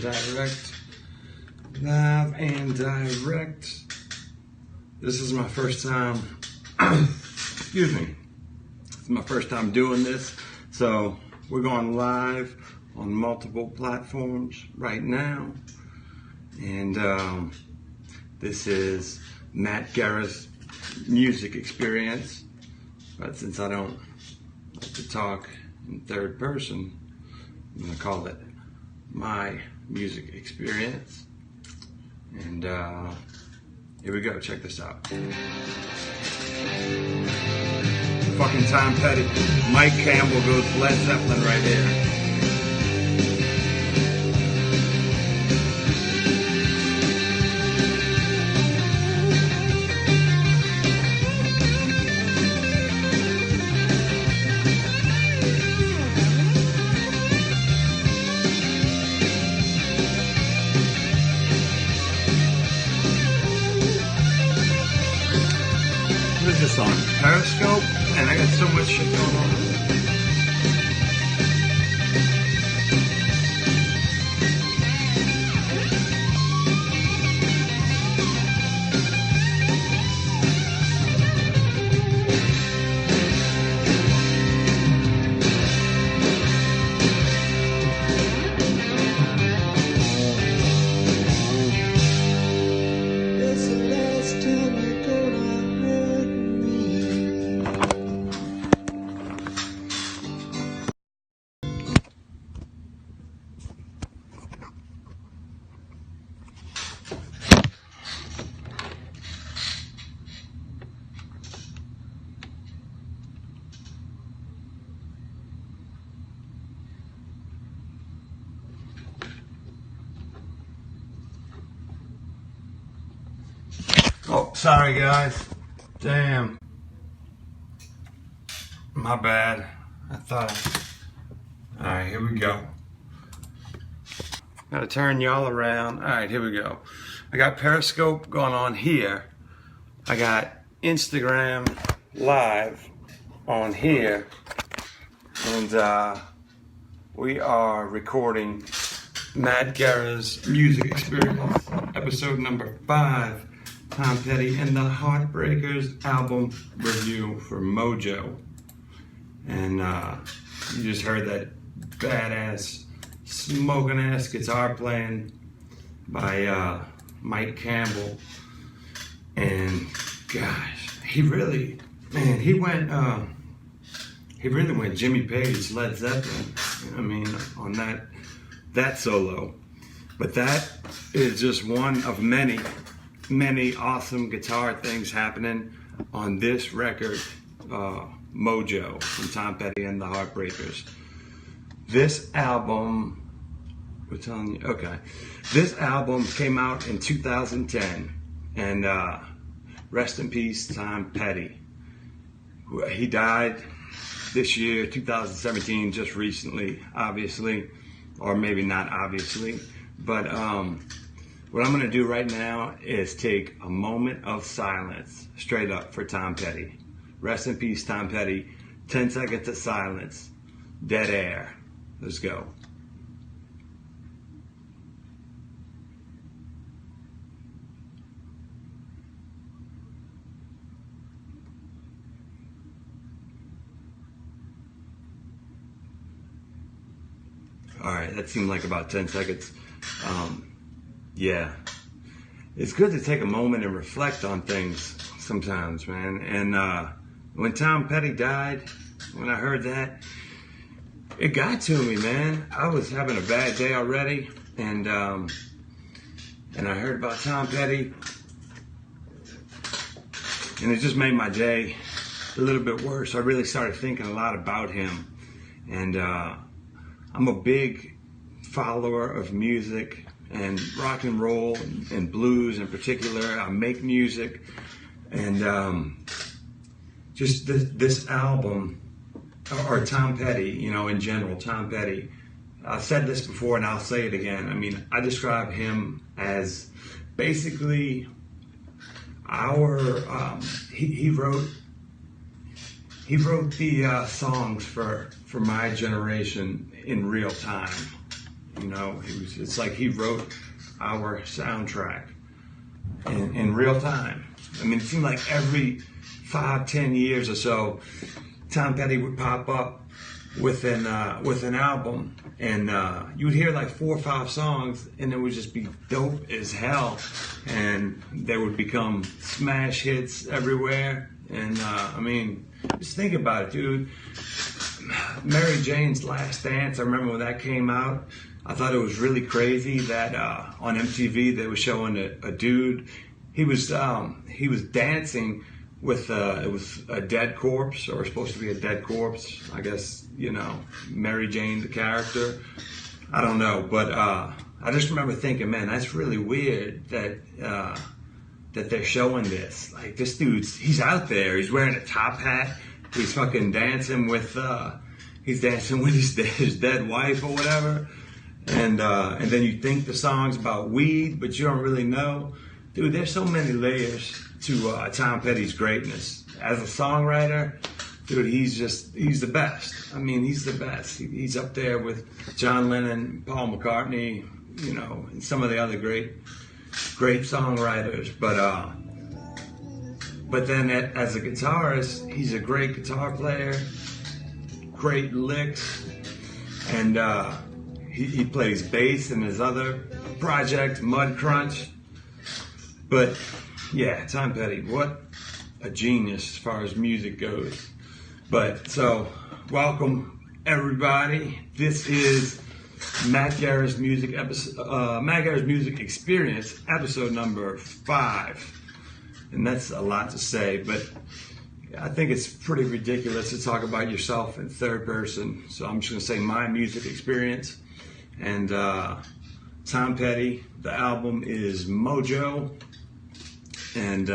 and direct. Live and direct. This is my first time, excuse me, it's my first time doing this. So we're going live on multiple platforms right now. And this is Matt Guerra's music experience. But since I don't like to talk in third person, I'm going to call it my music experience. And here we go, check this out. Fucking Tom Petty. Mike Campbell goes Led Zeppelin right here. This on Periscope, and I got so much shit going on. It's the last time you're gonna hurt me. Oh, sorry guys. Damn. My bad. I thought. Alright, here we go. Gotta turn y'all around. Alright, here we go. I got Periscope going on here. I got Instagram Live on here. And we are recording Matt Guerra's music experience. Episode number 5. Tom Petty and the Heartbreakers album review for Mojo. And you just heard that badass, smoking ass guitar playing by Mike Campbell. And gosh, he really went Jimmy Page, Led Zeppelin. I mean, on that solo. But that is just one of many awesome guitar things happening on this record, Mojo, from Tom Petty and the Heartbreakers. This album, we're telling you, okay. This album came out in 2010, and rest in peace, Tom Petty. He died this year, 2017, just recently, obviously, or maybe not obviously, but what I'm going to do right now is take a moment of silence, straight up, for Tom Petty. Rest in peace, Tom Petty. 10 seconds of silence. Dead air. Let's go. All right, that seemed like about 10 seconds. Yeah, it's good to take a moment and reflect on things sometimes, man. And when Tom Petty died, when I heard that, it got to me, man. I was having a bad day already, and I heard about Tom Petty, and it just made my day a little bit worse. I really started thinking a lot about him, and I'm a big follower of music and rock and roll and blues in particular. I make music, and just this album, or Tom Petty, you know, in general, Tom Petty. I've said this before and I'll say it again. I mean, I describe him as basically he wrote the songs for my generation in real time. You know, it's like he wrote our soundtrack in real time. I mean, it seemed like every 5-10 years or so, Tom Petty would pop up with an album, and you would hear like 4 or 5 songs, and it would just be dope as hell, and they would become smash hits everywhere. And I mean, just think about it, dude. Mary Jane's Last Dance, I remember when that came out. I thought it was really crazy that on MTV they were showing a dude. He was dancing with it was a dead corpse, or supposed to be a dead corpse. I guess, you know, Mary Jane, the character. I don't know, but I just remember thinking, man, that's really weird that they're showing this. Like, this dude's, he's out there. He's wearing a top hat. He's fucking dancing with his dead wife or whatever. And then you think the song's about weed, but you don't really know. Dude, there's so many layers to Tom Petty's greatness. As a songwriter, dude, he's the best. I mean, he's the best. He's up there with John Lennon, Paul McCartney, you know, and some of the other great songwriters. But then as a guitarist, he's a great guitar player, great licks, and he plays bass in his other project, Mud Crunch. But yeah, Tom Petty, what a genius as far as music goes. But so, welcome everybody. This is Matt Guerra's Music Experience, episode number 5. And that's a lot to say, but I think it's pretty ridiculous to talk about yourself in third person. So I'm just gonna say my music experience. And Tom Petty, the album is Mojo, and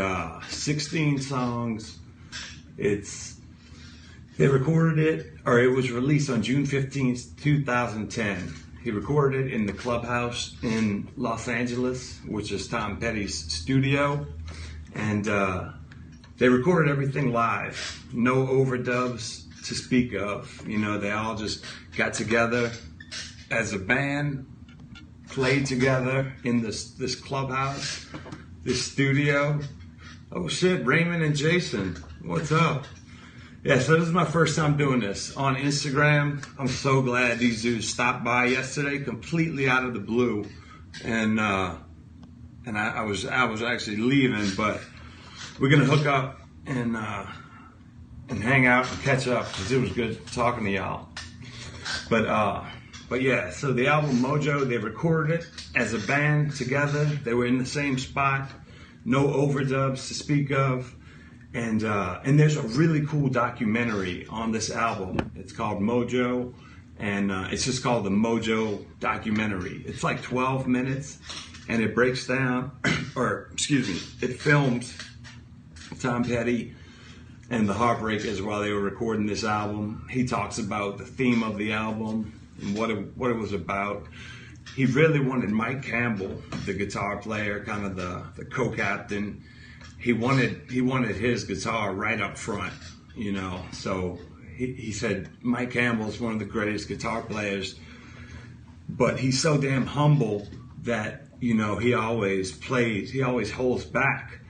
16 songs. They recorded it, or it was released on June 15th, 2010. He recorded it in the Clubhouse in Los Angeles, which is Tom Petty's studio. And they recorded everything live, no overdubs to speak of. You know, they all just got together as a band, played together in this clubhouse, this studio. Oh shit, Raymond and Jason, what's up? Yeah, so this is my first time doing this on Instagram. I'm so glad these dudes stopped by yesterday, completely out of the blue, and I was actually leaving, but we're gonna hook up and hang out and catch up, because it was good talking to y'all. But yeah, so the album Mojo, they recorded it as a band together. They were in the same spot, no overdubs to speak of. And there's a really cool documentary on this album. It's called Mojo, and it's just called the Mojo documentary. It's like 12 minutes, and it breaks down, it films Tom Petty and the Heartbreakers while they were recording this album. He talks about the theme of the album and what it was about. He really wanted Mike Campbell, the guitar player, kind of the co-captain. He wanted his guitar right up front, you know. So he said Mike Campbell's one of the greatest guitar players, but he's so damn humble that, you know, he always holds back.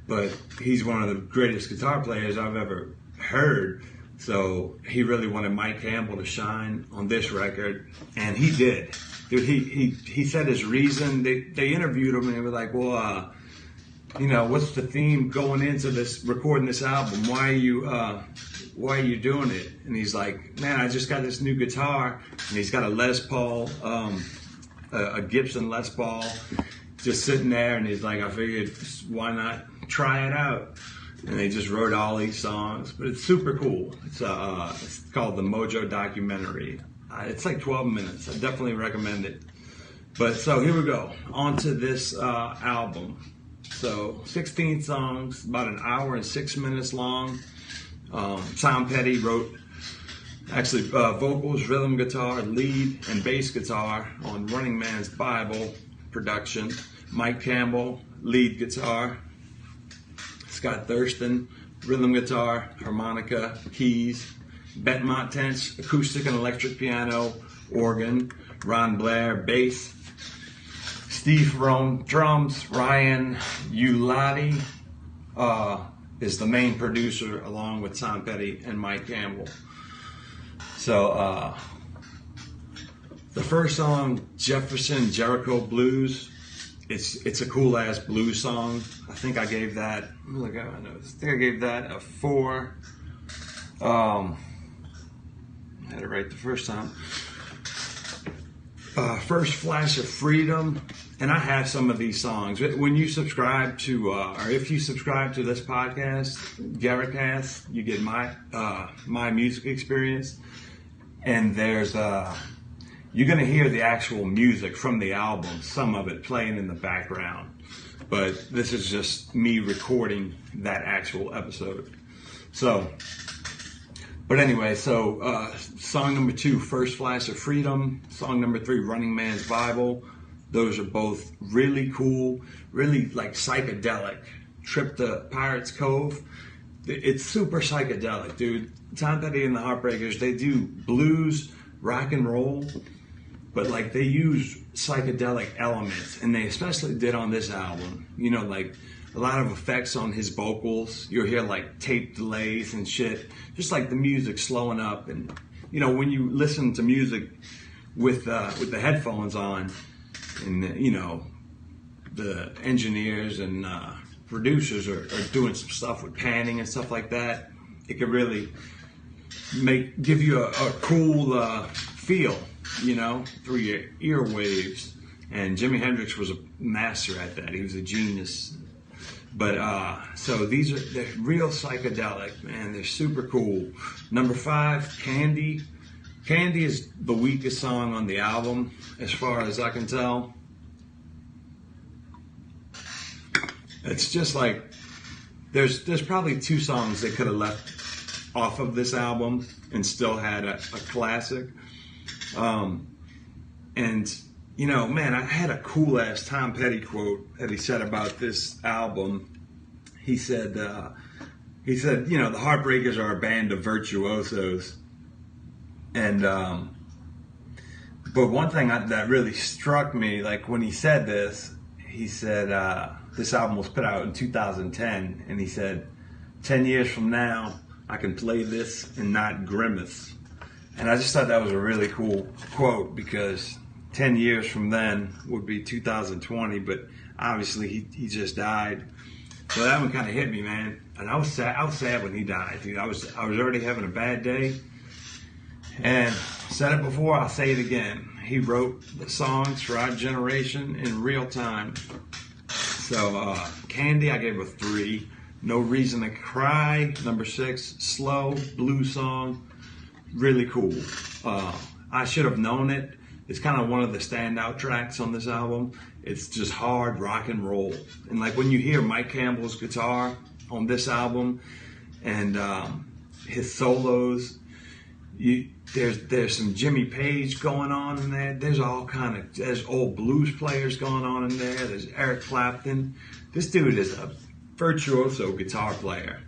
But he's one of the greatest guitar players I've ever heard. So he really wanted Mike Campbell to shine on this record, and he did. Dude, he said his reason. They interviewed him, and they were like, well, you know, what's the theme going into this, recording this album? Why are you doing it? And he's like, man, I just got this new guitar, and he's got a Les Paul, a Gibson Les Paul, just sitting there, and he's like, I figured, why not try it out? And they just wrote all these songs, but it's super cool. It's called the Mojo documentary. It's like 12 minutes. I definitely recommend it. But so here we go, on to this album. So 16 songs, about an hour and 6 minutes long. Tom Petty wrote vocals, rhythm guitar, lead, and bass guitar on Running Man's Bible production. Mike Campbell, lead guitar. Scott Thurston, rhythm guitar, harmonica, keys. Bet Montens, acoustic and electric piano, organ. Ron Blair, bass. Steve Ferrone, drums. Ryan Ulati is the main producer, along with Tom Petty and Mike Campbell. So the first song, Jefferson Jericho Blues, it's a cool ass blues song. I think I gave that. Look at my notes. I think I gave that a 4. I had it right the first time. First Flash of Freedom, and I have some of these songs. When you subscribe to, or if you subscribe to this podcast, Guerracast, you get my music experience, and there's you're gonna hear the actual music from the album, some of it playing in the background, but this is just me recording that actual episode. So. But anyway, so song number 2, First Flash of Freedom. Song number 3, Running Man's Bible. Those are both really cool, really like psychedelic. Trip to Pirates Cove. It's super psychedelic, dude. Tom Petty and the Heartbreakers, they do blues, rock and roll, but like they use psychedelic elements, and they especially did on this album. You know, like a lot of effects on his vocals. You'll hear like tape delays and shit. Just like the music slowing up. And, you know, when you listen to music with the headphones on, and, you know, the engineers and producers are doing some stuff with panning and stuff like that, it could really give you a cool feel, you know, through your earwaves. And Jimi Hendrix was a master at that. He was a genius. But so they're real psychedelic, man. They're super cool. Number 5, Candy. Candy is the weakest song on the album, as far as I can tell. It's just like there's probably 2 songs they could have left off of this album and still had a classic. And you know, man, I had a cool ass Tom Petty quote that he said about this album. He said, you know, the Heartbreakers are a band of virtuosos. And, but one thing that really struck me, like when he said this, he said, this album was put out in 2010. And he said, 10 years from now, I can play this and not grimace. And I just thought that was a really cool quote, because 10 years from then would be 2020, but obviously he just died. So that one kind of hit me, man. And I was sad when he died, dude. I was already having a bad day. And said it before, I'll say it again. He wrote the songs for our generation in real time. So Candy, I gave a 3. No Reason to Cry, number 6. Slow blues song, really cool. I Should Have Known It. It's kind of one of the standout tracks on this album. It's just hard rock and roll. And like when you hear Mike Campbell's guitar on this album and his solos, there's some Jimmy Page going on in there. There's old blues players going on in there. There's Eric Clapton. This dude is a virtuoso guitar player.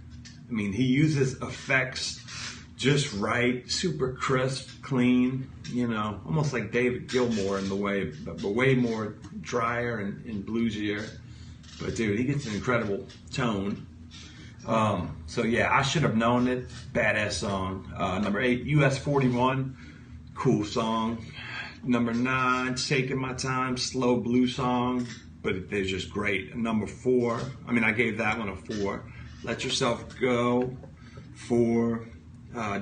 I mean, he uses effects just right, super crisp, clean, you know, almost like David Gilmour in the way, but way more drier and bluesier. But dude, he gets an incredible tone. So yeah, I Should Have Known It, badass song. Number 8, US 41, cool song. Number 9, Taking My Time, slow blues song, but they're just great. Number 4, I gave that one a 4. Let Yourself Go, 4.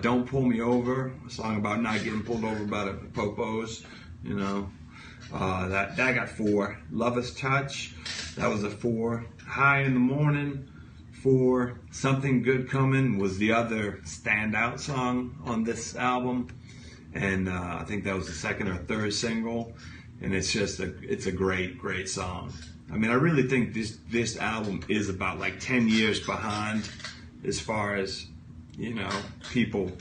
Don't Pull Me Over, a song about not getting pulled over by the popos, you know. That got 4. Lover's Touch, that was a 4. High in the Morning, 4. Something Good Coming was the other standout song on this album, and I think that was the second or third single, and it's a great song. I really think this album is about like 10 years behind as far as, you know, people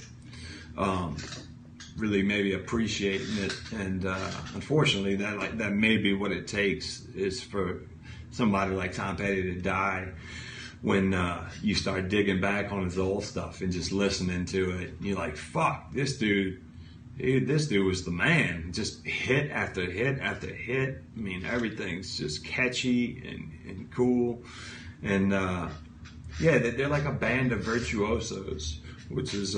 really maybe appreciating it, and unfortunately that may be what it takes, is for somebody like Tom Petty to die when you start digging back on his old stuff and just listening to it. And you're like, fuck, this dude this dude was the man. Just hit after hit after hit. I mean, everything's just catchy and cool. And yeah, they're like a band of virtuosos, which is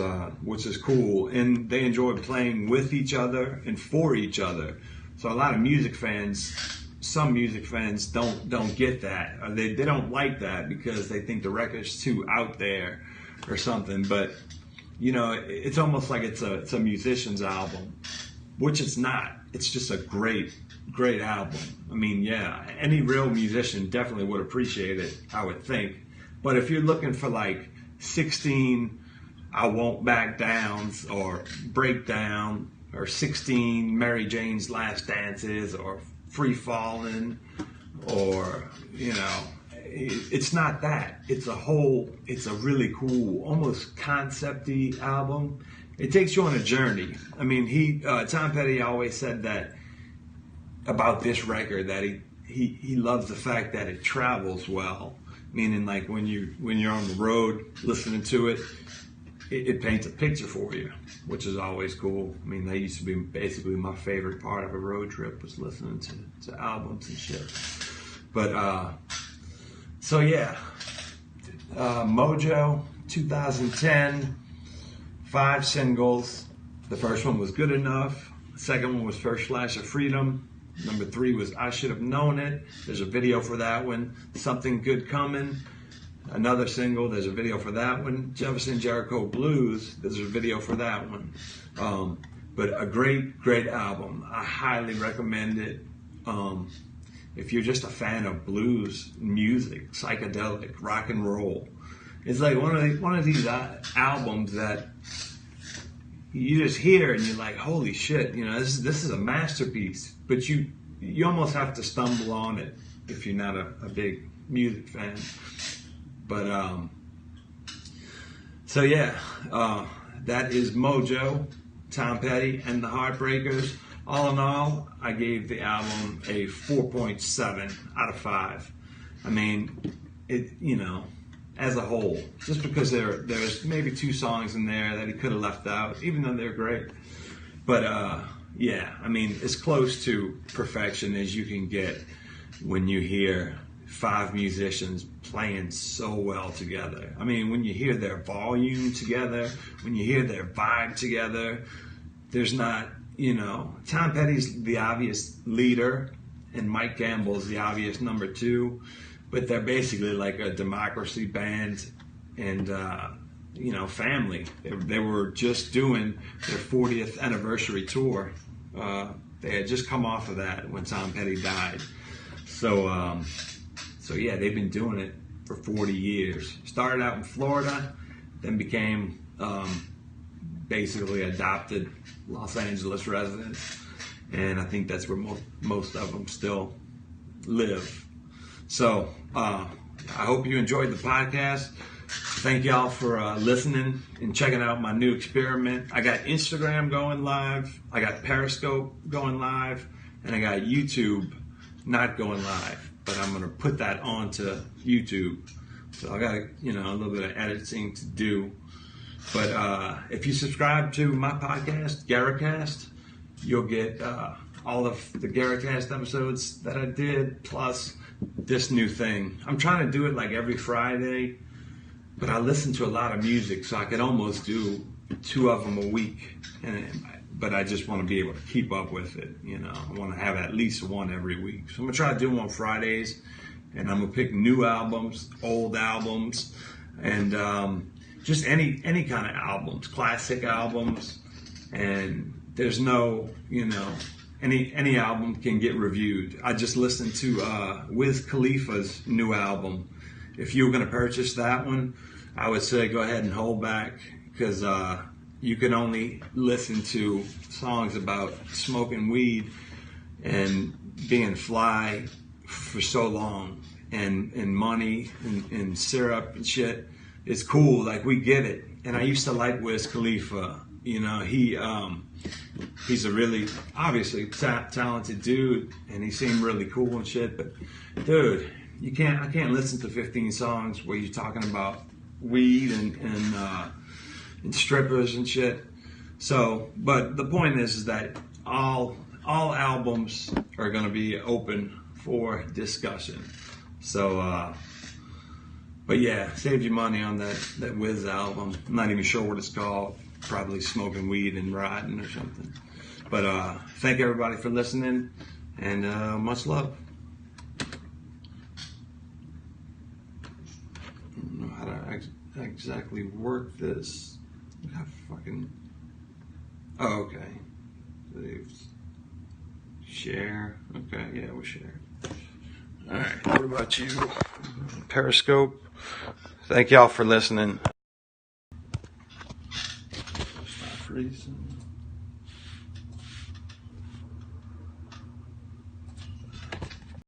cool. And they enjoy playing with each other and for each other. So a lot of music fans, some music fans don't get that. Or they don't like that because they think the record's too out there or something. But you know, it's almost like it's a musician's album, which it's not. It's just a great album. I mean, yeah, any real musician definitely would appreciate it, I would think. But if you're looking for like 16 I Won't Back Downs or Breakdown or 16 Mary Jane's Last Dances or Free Fallin' or, you know, it's not that. It's a really cool, almost concept-y album. It takes you on a journey. I mean, Tom Petty always said that about this record, that he loves the fact that it travels well. Meaning, like when you're on the road listening to it, it paints a picture for you, which is always cool. I mean, that used to be basically my favorite part of a road trip, was listening to albums and shit. But so yeah, Mojo, 2010, 5 singles. The first one was Good Enough. The second one was First Flash of Freedom. Number 3 was I Should Have Known It. There's a video for that one. Something Good Coming. Another single, there's a video for that one. Jefferson Jericho Blues, there's a video for that one. But a great album. I highly recommend it. If you're just a fan of blues music, psychedelic, rock and roll, it's like one of these albums that you just hear and you're like, holy shit, you know, this is a masterpiece. But you almost have to stumble on it if you're not a big music fan. But so yeah, that is Mojo, Tom Petty and the Heartbreakers. All in all, I gave the album a 4.7 out of 5. I mean, it, you know, as a whole, just because there's maybe 2 songs in there that he could have left out, even though they're great. But yeah, I mean, as close to perfection as you can get when you hear 5 musicians playing so well together. I mean, when you hear their volume together, when you hear their vibe together, there's not, you know, Tom Petty's the obvious leader and Mike Gamble's the obvious number 2, but they're basically like a democracy band and, you know, family. They were just doing their 40th anniversary tour. They had just come off of that when Tom Petty died. So yeah, they've been doing it for 40 years. Started out in Florida, then became basically adopted Los Angeles residents. And I think that's where most of them still live. So I hope you enjoyed the podcast. Thank y'all for listening and checking out my new experiment. I got Instagram going live, I got Periscope going live, and I got YouTube not going live. But I'm going to put that onto YouTube. So I got, you know, a little bit of editing to do. But if you subscribe to my podcast, Guerracast, you'll get all of the Guerracast episodes that I did, plus this new thing. I'm trying to do it like every Friday, but I listen to a lot of music, so I could almost do 2 of them a week. But I just want to be able to keep up with it. You know, I want to have at least one every week. So I'm going to try to do them on Fridays, and I'm going to pick new albums, old albums, and just any kind of albums, classic albums. And there's no, you know, any album can get reviewed. I just listened to Wiz Khalifa's new album. If you were going to purchase that one, I would say go ahead and hold back, because you can only listen to songs about smoking weed and being fly for so long, and money and syrup and shit. It's cool, like, we get it. And I used to like Wiz Khalifa. You know, he's a really, obviously, talented dude, and he seemed really cool and shit. But dude, I can't listen to 15 songs where you're talking about weed and strippers and shit. So, but the point is that all albums are going to be open for discussion. So, but yeah, saved you money on that Wiz album. I'm not even sure what it's called. Probably Smoking Weed and Riding or something. But thank everybody for listening, and much love. I don't know how to exactly work this. Oh, okay. Share. Okay, yeah, we'll share. All right. What about you? Periscope. Thank y'all for listening. Stop freezing.